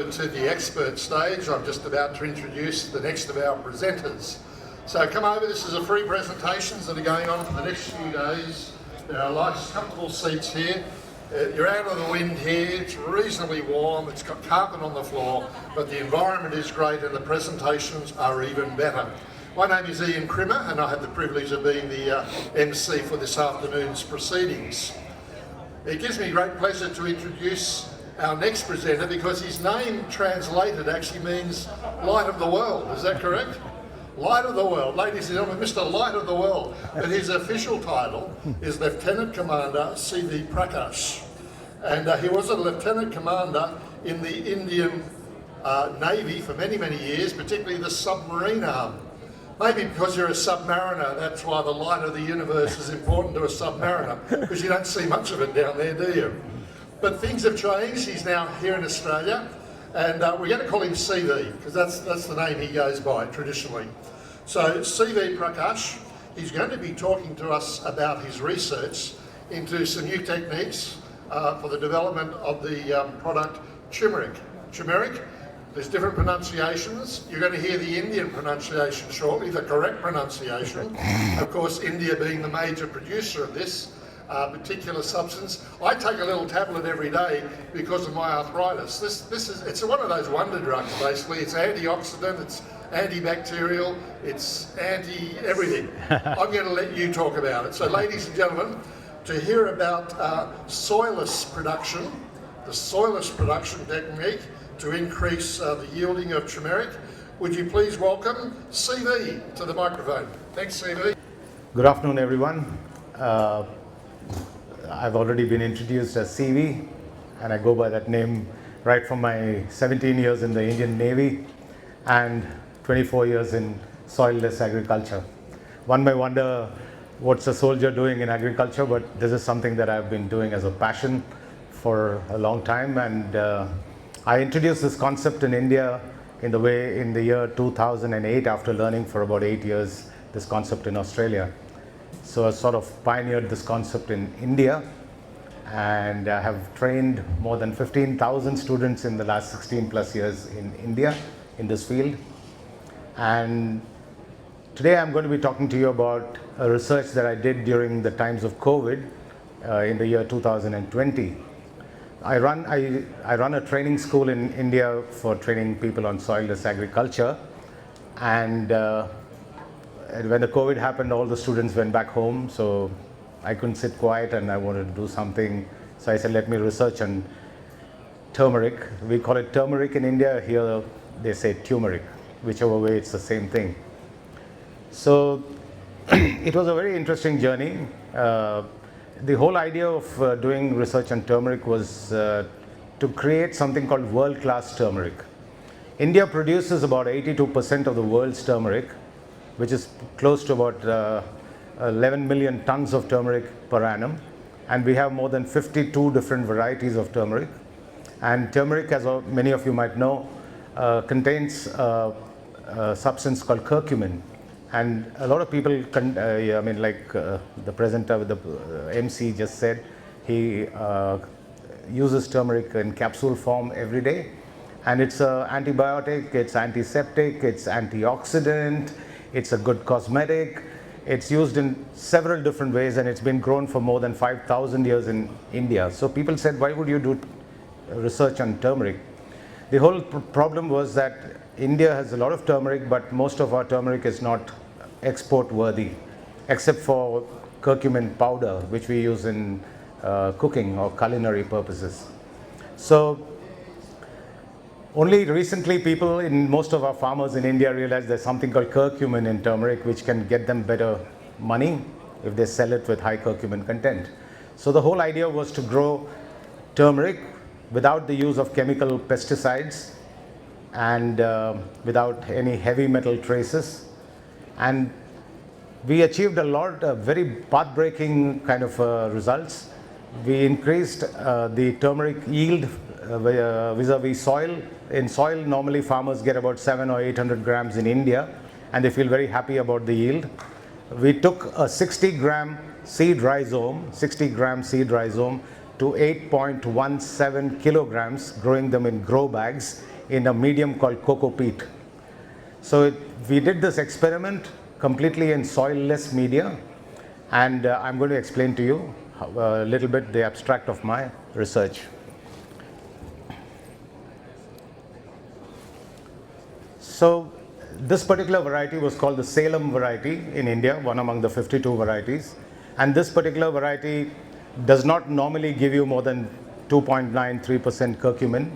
over to the expert stage. I'm just about to introduce the next of our presenters. So come over, this is the free presentations that are going on for the next few days. There are nice comfortable seats here. You're out of the wind here, it's reasonably warm, it's got carpet on the floor, but the environment is great and the presentations are even better. My name is Ian Crimmer and I have the privilege of being the MC for this afternoon's proceedings. It gives me great pleasure to introduce our next presenter because his name translated actually means light of the world, is that correct? Light of the world, ladies and gentlemen, Mr. Light of the World. But his official title is Lieutenant Commander C.V. Prakash. And he was a Lieutenant Commander in the Indian Navy for many, many years, particularly the submarine arm. Maybe because you're a submariner, that's why the light of the universe is important to a submariner, because you don't see much of it down there, do you? But things have changed. He's now here in Australia, and we're going to call him CV, because that's the name he goes by traditionally. So CV Prakash, he's going to be talking to us about his research into some new techniques for the development of the product turmeric. Turmeric, there's different pronunciations. You're going to hear the Indian pronunciation shortly, the correct pronunciation. Of course, India being the major producer of this particular substance. I take a little tablet every day because of my arthritis. It's one of those wonder drugs basically. It's antioxidant, it's antibacterial, it's anti-everything. I'm going to let you talk about it. So ladies and gentlemen, to hear about soilless production, the soilless production technique to increase the yielding of turmeric, would you please welcome CV to the microphone. Thanks, CV. Good afternoon, everyone. I've already been introduced as CV, and I go by that name right from my 17 years in the Indian Navy and 24 years in Soilless Agriculture. One may wonder what's a soldier doing in agriculture, but this is something that I've been doing as a passion for a long time, and I introduced this concept in India in the year 2008 after learning for about 8 years this concept in Australia. So I sort of pioneered this concept in India, and I have trained more than 15,000 students in the last 16 plus years in India in this field. And today I'm going to be talking to you about a research that I did during the times of COVID in the year 2020. I run a training school in India for training people on soilless agriculture, and when the COVID happened, all the students went back home, so I couldn't sit quiet and I wanted to do something. So I said, let me research on turmeric. We call it turmeric in India. Here they say turmeric, whichever way it's the same thing. So it was a very interesting journey. The whole idea of doing research on turmeric was to create something called world-class turmeric. India produces about 82% of the world's turmeric, which is close to about 11 million tons of turmeric per annum. And we have more than 52 different varieties of turmeric. And turmeric, as many of you might know, contains a substance called curcumin. And a lot of people, the presenter, the MC just said, he uses turmeric in capsule form every day. And it's an antibiotic, it's antiseptic, it's antioxidant, it's a good cosmetic. It's used in several different ways, and it's been grown for more than 5,000 years in India. So people said, why would you do research on turmeric? The whole problem was that India has a lot of turmeric, but most of our turmeric is not export worthy, except for curcumin powder, which we use in cooking or culinary purposes. So only recently most of our farmers in India realized there's something called curcumin in turmeric, which can get them better money if they sell it with high curcumin content. So the whole idea was to grow turmeric without the use of chemical pesticides and without any heavy metal traces. And we achieved a lot of very path-breaking kind of results. We increased the turmeric yield vis-a-vis soil. In soil, normally farmers get about 700 or 800 grams in India, and they feel very happy about the yield. We took a 60-gram seed rhizome to 8.17 kilograms, growing them in grow bags in a medium called cocoa peat. So we did this experiment completely in soil-less media, and I'm going to explain to you a little bit the abstract of my research. So this particular variety was called the Salem variety in India, one among the 52 varieties. And this particular variety does not normally give you more than 2.93% curcumin,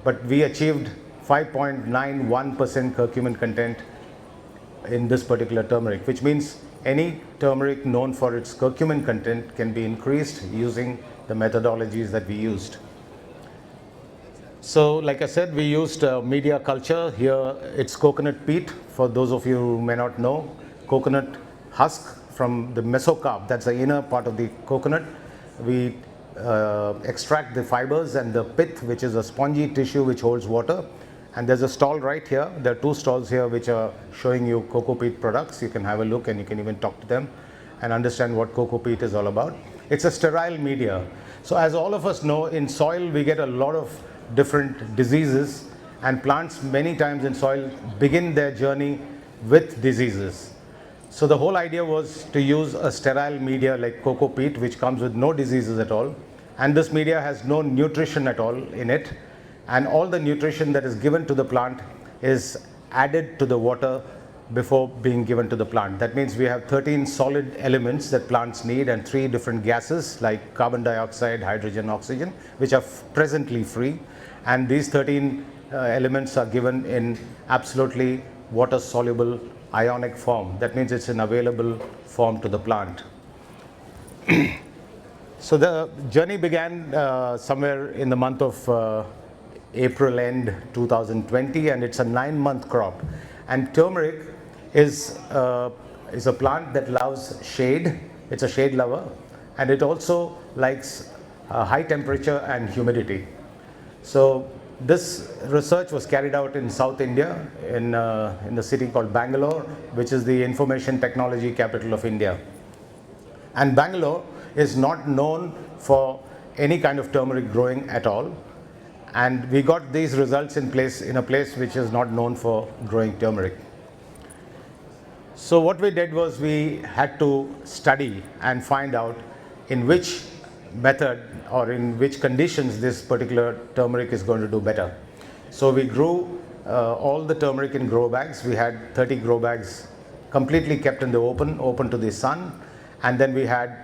but we achieved 5.91% curcumin content in this particular turmeric, which means any turmeric known for its curcumin content can be increased using the methodologies that we used. So like I said, we used media culture. Here it's coconut peat. For those of you who may not know, coconut husk from the mesocarp, that's the inner part of the coconut. We extract the fibers and the pith, which is a spongy tissue which holds water. And there's a stall right here. There are 2 stalls here which are showing you cocoa peat products. You can have a look and you can even talk to them and understand what cocoa peat is all about. It's a sterile media. So as all of us know, in soil we get a lot of different diseases, and plants many times in soil begin their journey with diseases. So the whole idea was to use a sterile media like cocoa peat, which comes with no diseases at all, and this media has no nutrition at all in it, and all the nutrition that is given to the plant is added to the water before being given to the plant. That means we have 13 solid elements that plants need and 3 different gases like carbon dioxide, hydrogen, oxygen, which are presently free. And these 13 elements are given in absolutely water soluble ionic form. That means it's an available form to the plant. So the journey began somewhere in the month of April end 2020, and it's a 9-month crop. And turmeric is a plant that loves shade. It's a shade lover, and it also likes high temperature and humidity. So this research was carried out in South India in the city called Bangalore, which is the information technology capital of India. And Bangalore is not known for any kind of turmeric growing at all. And we got these results in a place which is not known for growing turmeric. So what we did was we had to study and find out in which method or in which conditions this particular turmeric is going to do better. So we grew all the turmeric in grow bags. We had 30 grow bags completely kept in the open to the sun, and then we had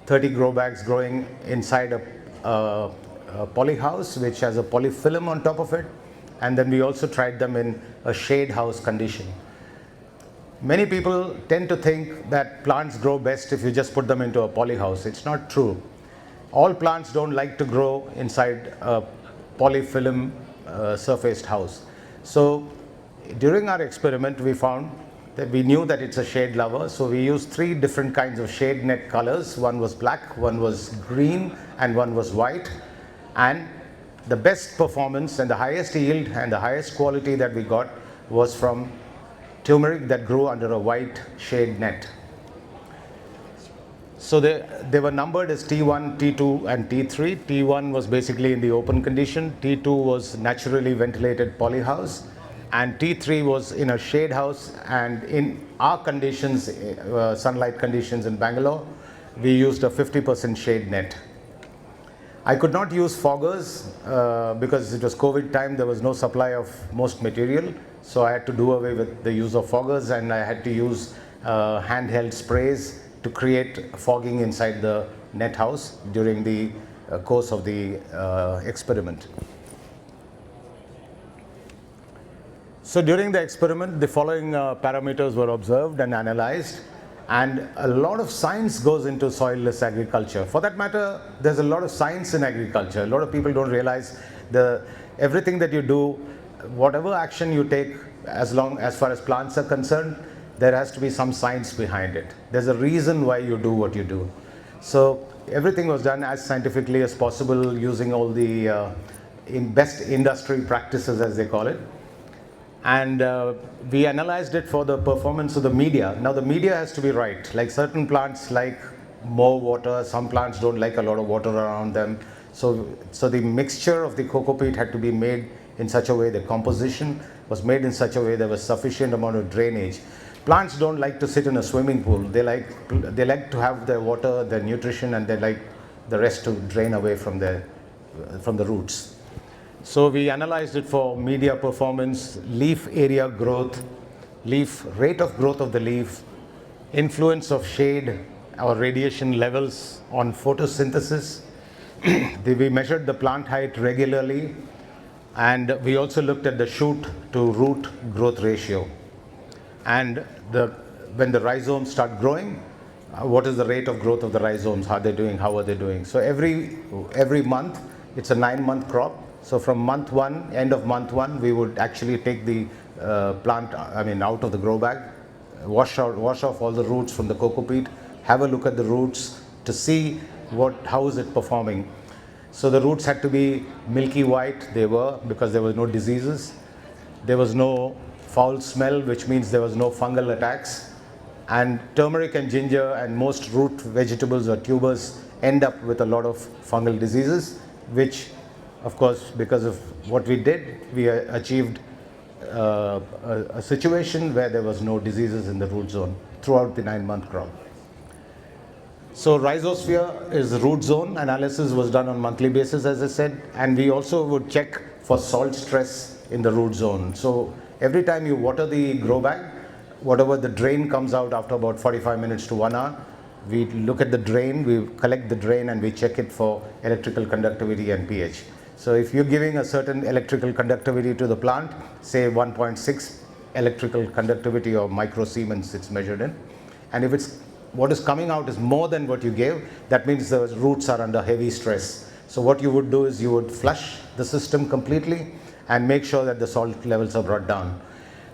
30 grow bags growing inside a poly house which has a polyfilm on top of it, and then we also tried them in a shade house condition. Many people tend to think that plants grow best if you just put them into a poly house. It's not true. All plants don't like to grow inside a polyfilm surfaced house. So during our experiment we found that we knew that it's a shade lover, so we used 3 different kinds of shade net colors. One was black, one was green, and one was white. And the best performance and the highest yield and the highest quality that we got was from turmeric that grew under a white shade net. So they were numbered as T1, T2 and T3. T1 was basically in the open condition, T2 was naturally ventilated poly house, and T3 was in a shade house. And in our conditions, sunlight conditions in Bangalore, we used a 50% shade net. I could not use foggers because it was COVID time. There was no supply of most material, so I had to do away with the use of foggers, and I had to use handheld sprays to create fogging inside the net house during the course of the experiment. So during the experiment, the following parameters were observed and analyzed. And a lot of science goes into soilless agriculture. For that matter, there's a lot of science in agriculture. A lot of people don't realize everything that you do, whatever action you take, as far as plants are concerned, there has to be some science behind it. There's a reason why you do what you do. So everything was done as scientifically as possible using all the best industry practices, as they call it. And we analyzed it for the performance of the media. Now the media has to be right. Like certain plants like more water, some plants don't like a lot of water around them. So the mixture of the cocoa peat had to be made in such a way, the composition was made in such a way there was sufficient amount of drainage. Plants don't like to sit in a swimming pool. They like to have their water, their nutrition, and they like the rest to drain away from the roots. So we analyzed it for media performance, leaf area growth, leaf rate of growth of the leaf, influence of shade or radiation levels on photosynthesis. We measured the plant height regularly, and we also looked at the shoot to root growth ratio. And when the rhizomes start growing, what is the rate of growth of the rhizomes? How are they doing? So every month, it's a 9-month crop. So from month 1, end of month 1, we would actually take the plant, out of the grow bag, wash off all the roots from the coco peat, have a look at the roots to see how is it performing. So the roots had to be milky white. They were, because there was no diseases. There was no foul smell, which means there was no fungal attacks. And turmeric and ginger and most root vegetables or tubers end up with a lot of fungal diseases, which, of course, because of what we did, we achieved a situation where there was no diseases in the root zone throughout the 9-month crop. So rhizosphere is root zone. Analysis was done on monthly basis, as I said, and we also would check for salt stress in the root zone. So every time you water the grow bag, whatever the drain comes out after about 45 minutes to 1 hour, we look at the drain, we collect the drain, and we check it for electrical conductivity and pH. So if you're giving a certain electrical conductivity to the plant, say 1.6 electrical conductivity or microsiemens it's measured in, and if what is coming out is more than what you gave, that means the roots are under heavy stress. So what you would do is you would flush the system completely and make sure that the salt levels are brought down.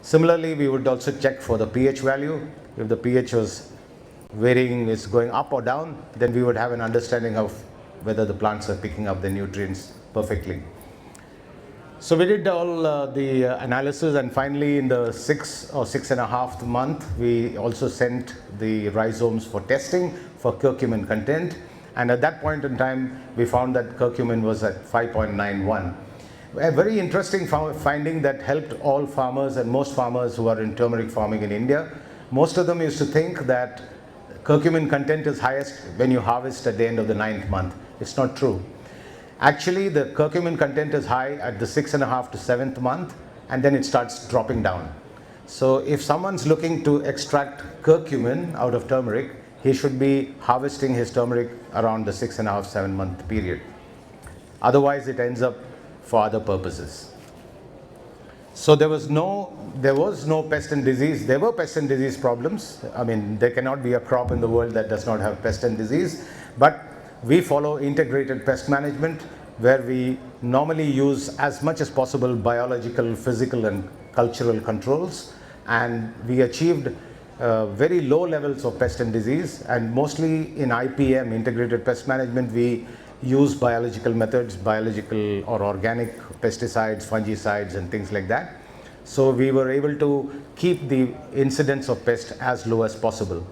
Similarly, we would also check for the pH value. If the pH was varying, is going up or down, then we would have an understanding of whether the plants are picking up the nutrients perfectly. So we did all the analysis, and finally in the 6 or 6.5 month, we also sent the rhizomes for testing for curcumin content. And at that point in time, we found that curcumin was at 5.91. A very interesting finding that helped all farmers and most farmers who are in turmeric farming in India. Most of them used to think that curcumin content is highest when you harvest at the end of the 9th month. It's not true. Actually, the curcumin content is high at the 6.5 to 7th month, and then it starts dropping down. So if someone's looking to extract curcumin out of turmeric, he should be harvesting his turmeric around the 6.5, 7-month period. Otherwise, it ends up for other purposes. So there was no pest and disease. There were pest and disease problems. There cannot be a crop in the world that does not have pest and disease, but we follow integrated pest management, where we normally use as much as possible biological, physical, and cultural controls, and we achieved very low levels of pest and disease. And mostly in IPM, integrated pest management, we use biological methods, biological or organic pesticides, fungicides, and things like that. So we were able to keep the incidence of pest as low as possible.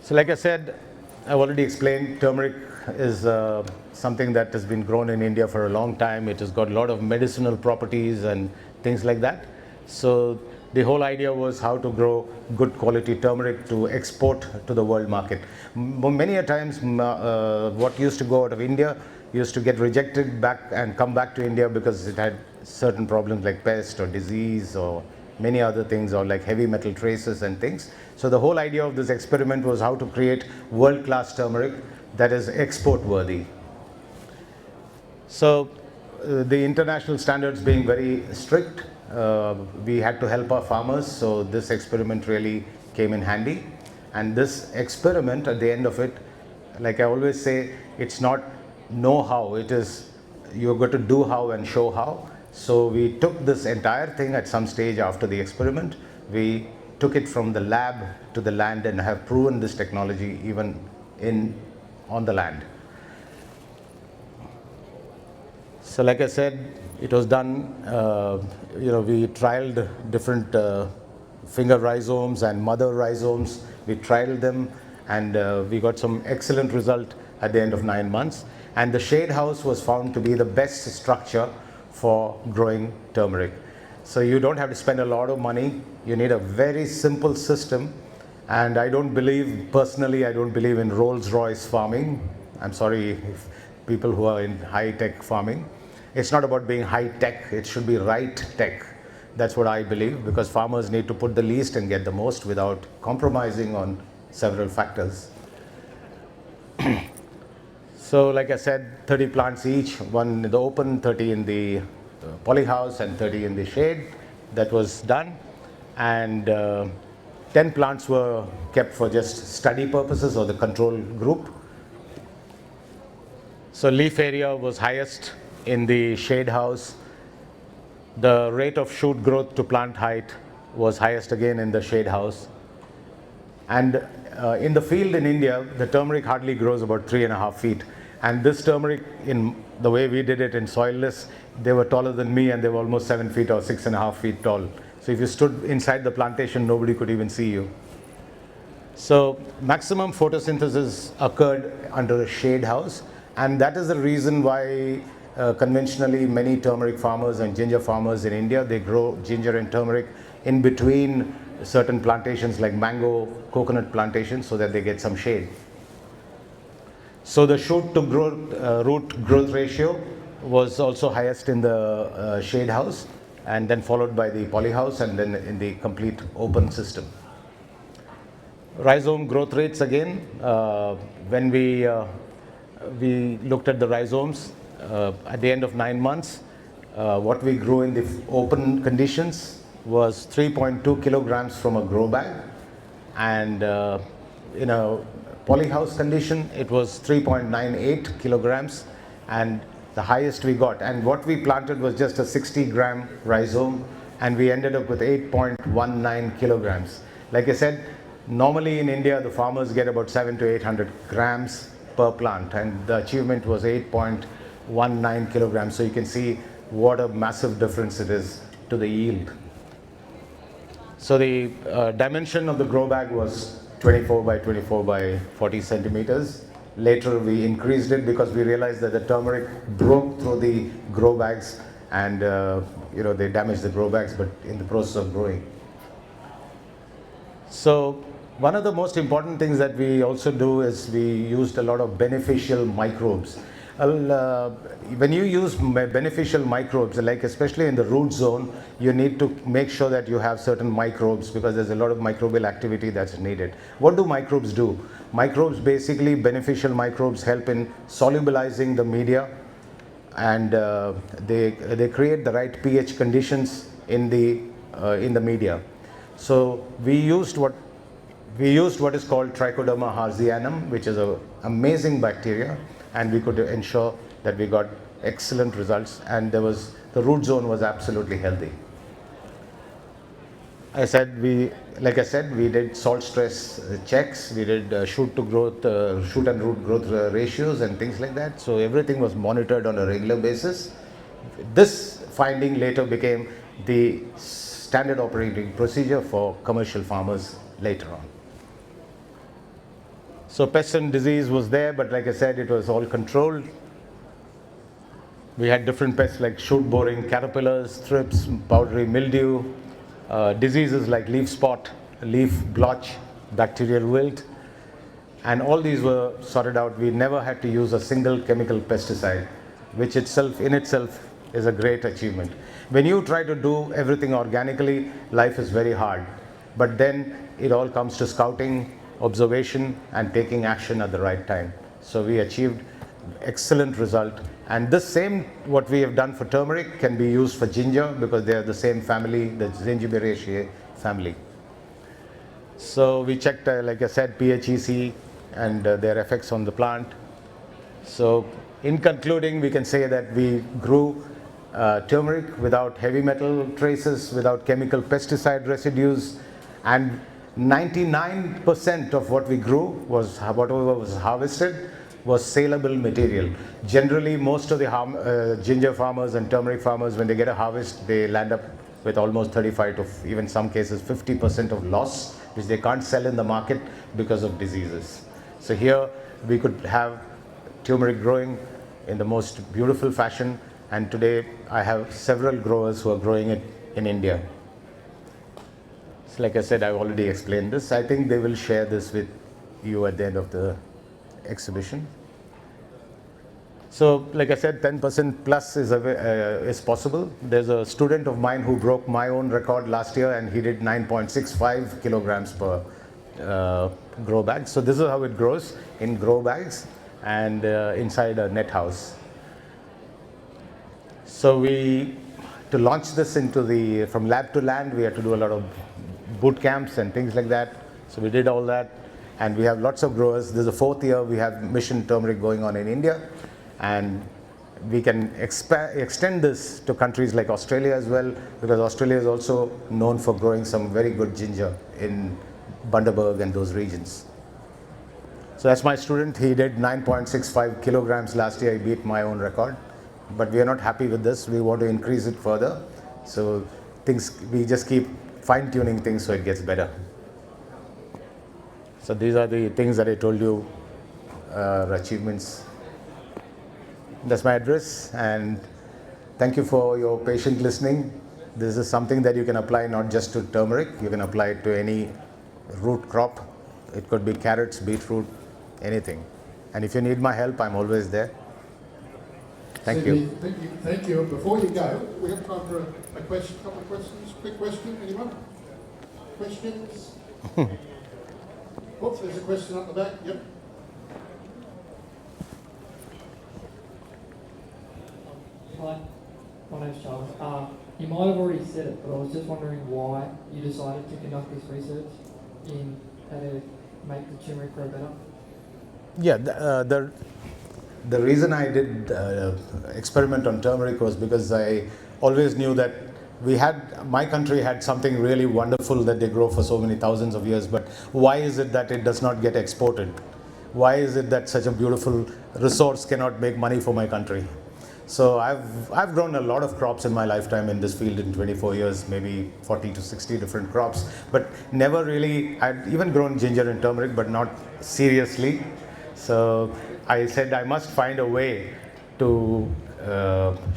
So like I said, I've already explained, turmeric is something that has been grown in India for a long time. It has got a lot of medicinal properties and things like that. So the whole idea was how to grow good quality turmeric to export to the world market. Many a times what used to go out of India used to get rejected back and come back to India because it had certain problems like pest or disease or many other things, or like heavy metal traces and things. So the whole idea of this experiment was how to create world-class turmeric that is export worthy. So the international standards being very strict, we had to help our farmers, so this experiment really came in handy. And this experiment, at the end of it, like I always say, it's not know how, it is you're going to do how and show how. So we took this entire thing at some stage after the experiment, we took it from the lab to the land and have proven this technology even on the land. So like I said, it was done, we trialed different finger rhizomes and mother rhizomes. We trialed them, and we got some excellent result at the end of 9 months. And the shade house was found to be the best structure for growing turmeric. So you don't have to spend a lot of money. You need a very simple system. And I don't believe, personally, I don't believe in Rolls-Royce farming. I'm sorry if people who are in high-tech farming. It's not about being high-tech, it should be right tech. That's what I believe, because farmers need to put the least and get the most without compromising on several factors. So like I said, 30 plants each, one in the open, 30 in the polyhouse and 30 in the shade. That was done. And 10 plants were kept for just study purposes or the control group. So leaf area was highest in the shade house. The rate of shoot growth to plant height was highest again in the shade house. And in the field in India, the turmeric hardly grows about 3.5 feet. And this turmeric, in the way we did it in Soilless, they were taller than me and they were almost 7 feet or 6.5 feet tall. So if you stood inside the plantation, nobody could even see you. So maximum photosynthesis occurred under a shade house. And that is the reason why conventionally many turmeric farmers and ginger farmers in India, they grow ginger and turmeric in between certain plantations like mango, coconut plantations, so that they get some shade. So the shoot to growth, root growth ratio was also highest in the shade house, and then followed by the polyhouse, and then in the complete open system. Rhizome growth rates again, when we looked at the rhizomes at the end of 9 months, what we grew in the open conditions was 3.2 kilograms from a grow bag, and in a polyhouse condition it was 3.98 kilograms, and the highest we got. And what we planted was just a 60-gram rhizome, and we ended up with 8.19 kilograms. Like I said, normally in India the farmers get about 700 to 800 grams per plant, and the achievement was 8.19 kilograms. So you can see what a massive difference it is to the yield. So the dimension of the grow bag was 24 by 24 by 40 centimeters. Later we increased it because we realized that the turmeric broke through the grow bags, and they damaged the grow bags, but in the process of growing. So one of the most important things that we also do is we used a lot of beneficial microbes. When you use beneficial microbes, like especially in the root zone, you need to make sure that you have certain microbes, because there's a lot of microbial activity that's needed. What do microbes do? Microbes, basically beneficial microbes, help in solubilizing the media, and they create the right pH conditions in the media. So we used what is called Trichoderma harzianum, which is an amazing bacteria, and we could ensure that we got excellent results, and the root zone was absolutely healthy. Like I said, we did salt stress checks, we did shoot and root growth ratios and things like that. So everything was monitored on a regular basis. This finding later became the standard operating procedure for commercial farmers later on. So pest and disease was there, but like I said, it was all controlled. We had different pests like shoot boring caterpillars, thrips, powdery mildew, diseases like leaf spot, leaf blotch, bacterial wilt, and all these were sorted out. We never had to use a single chemical pesticide, which in itself is a great achievement. When you try to do everything organically, life is very hard, but then it all comes to scouting, observation, and taking action at the right time. So we achieved excellent result, and this same what we have done for turmeric can be used for ginger, because they are the same family, the Zingiberaceae family. So we checked, like I said, PHEC and their effects on the plant. So in concluding, we can say that we grew turmeric without heavy metal traces, without chemical pesticide residues, and 99% of what we grew was whatever was harvested was saleable material. Generally, most of the ginger farmers and turmeric farmers, when they get a harvest, they land up with almost 35 to even some cases 50% of loss, which they can't sell in the market because of diseases. So here we could have turmeric growing in the most beautiful fashion, and today I have several growers who are growing it in India. So like I said, I've already explained this. I think they will share this with you at the end of the exhibition. So like I said, 10% plus is possible. There's a student of mine who broke my own record last year, and he did 9.65 kilograms per grow bag. So this is how it grows in grow bags and inside a net house. So to launch this from lab to land, we had to do a lot of boot camps and things like that. So we did all that, and we have lots of growers. This is the 4th year we have Mission Turmeric going on in India, and we can extend this to countries like Australia as well, because Australia is also known for growing some very good ginger in Bundaberg and those regions. So that's my student. He did 9.65 kilograms last year. He beat my own record. But we are not happy with this. We want to increase it further. So we just keep fine-tuning things so it gets better. So these are the things that I told you, achievements. That's my address, and thank you for your patient listening. This is something that you can apply not just to turmeric. You can apply it to any root crop. It could be carrots, beetroot, anything. And if you need my help, I'm always there. Thank you. Thank you. Before you go, we have time for a question, couple of questions. Quick question, anyone? Questions? Oops, there's a question up the back. Yep. Hi, my name's Charles. You might have already said it, but I was just wondering why you decided to conduct this research in how to make the turmeric grow better. Yeah, the reason I did experiment on turmeric was because I always knew that my country had something really wonderful that they grow for so many thousands of years, but why is it that it does not get exported? Why is it that such a beautiful resource cannot make money for my country? So I've grown a lot of crops in my lifetime in this field in 24 years, maybe 40 to 60 different crops, but never really, I'd even grown ginger and turmeric, but not seriously. So I said I must find a way to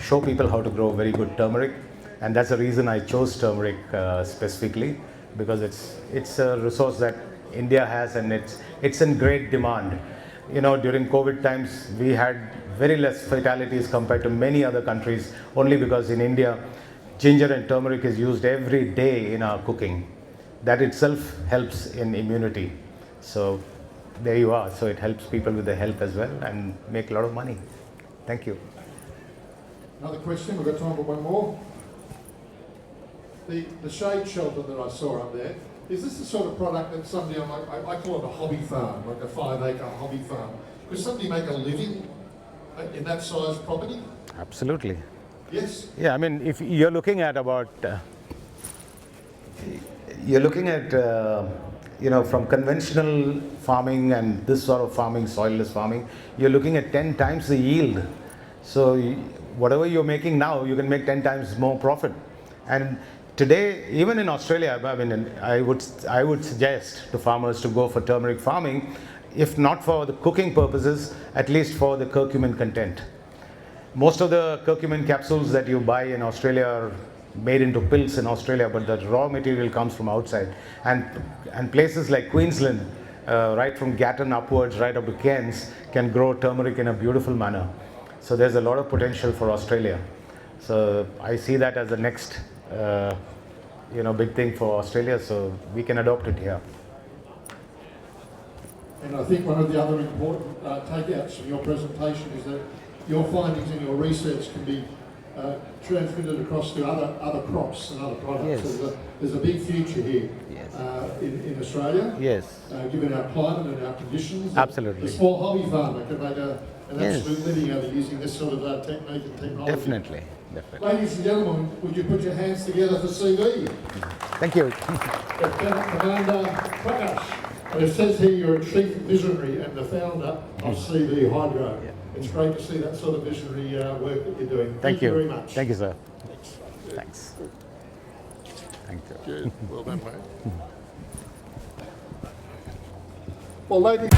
show people how to grow very good turmeric, and that's the reason I chose turmeric specifically, because it's a resource that India has, and it's in great demand. You know, during COVID times, we had very less fatalities compared to many other countries, only because in India, ginger and turmeric is used every day in our cooking. That itself helps in immunity. So there you are. So it helps people with their health as well and make a lot of money. Thank you. Another question, we've got time for one more. The shade shelter that I saw up there, is this the sort of product that somebody, I call it a hobby farm, like a 5-acre hobby farm? Could somebody make a living in that size property? Absolutely. Yes? Yeah, I mean, if you're looking at from conventional farming and this sort of farming, soilless farming, you're looking at 10 times the yield. So whatever you're making now, you can make 10 times more profit. And today, even in Australia, I mean, I would suggest to farmers to go for turmeric farming, if not for the cooking purposes, at least for the curcumin content. Most of the curcumin capsules that you buy in Australia are made into pills in Australia, but the raw material comes from outside. And places like Queensland, right from Gatton upwards, right up to Cairns, can grow turmeric in a beautiful manner. So there's a lot of potential for Australia. So I see that as the next big thing for Australia, so we can adopt it here. And I think one of the other important takeouts from your presentation is that your findings and your research can be transmitted across to other crops and other products. Yes. There's a big future here. Yes. In Australia. Yes. Given our climate and our conditions. Absolutely. The small hobby farmer can make an Yes. absolute living out of using this sort of technique and technology. Definitely. Ladies and gentlemen, would you put your hands together for CV? Thank you. Lieutenant Commander Prakash. And it says here you're a chief visionary and the founder of CV Hydro. Yeah. It's great to see that sort of visionary work that you're doing. Thank you very much. Thank you, sir. Thanks. Thank you. Good. Well done, mate. Well, ladies.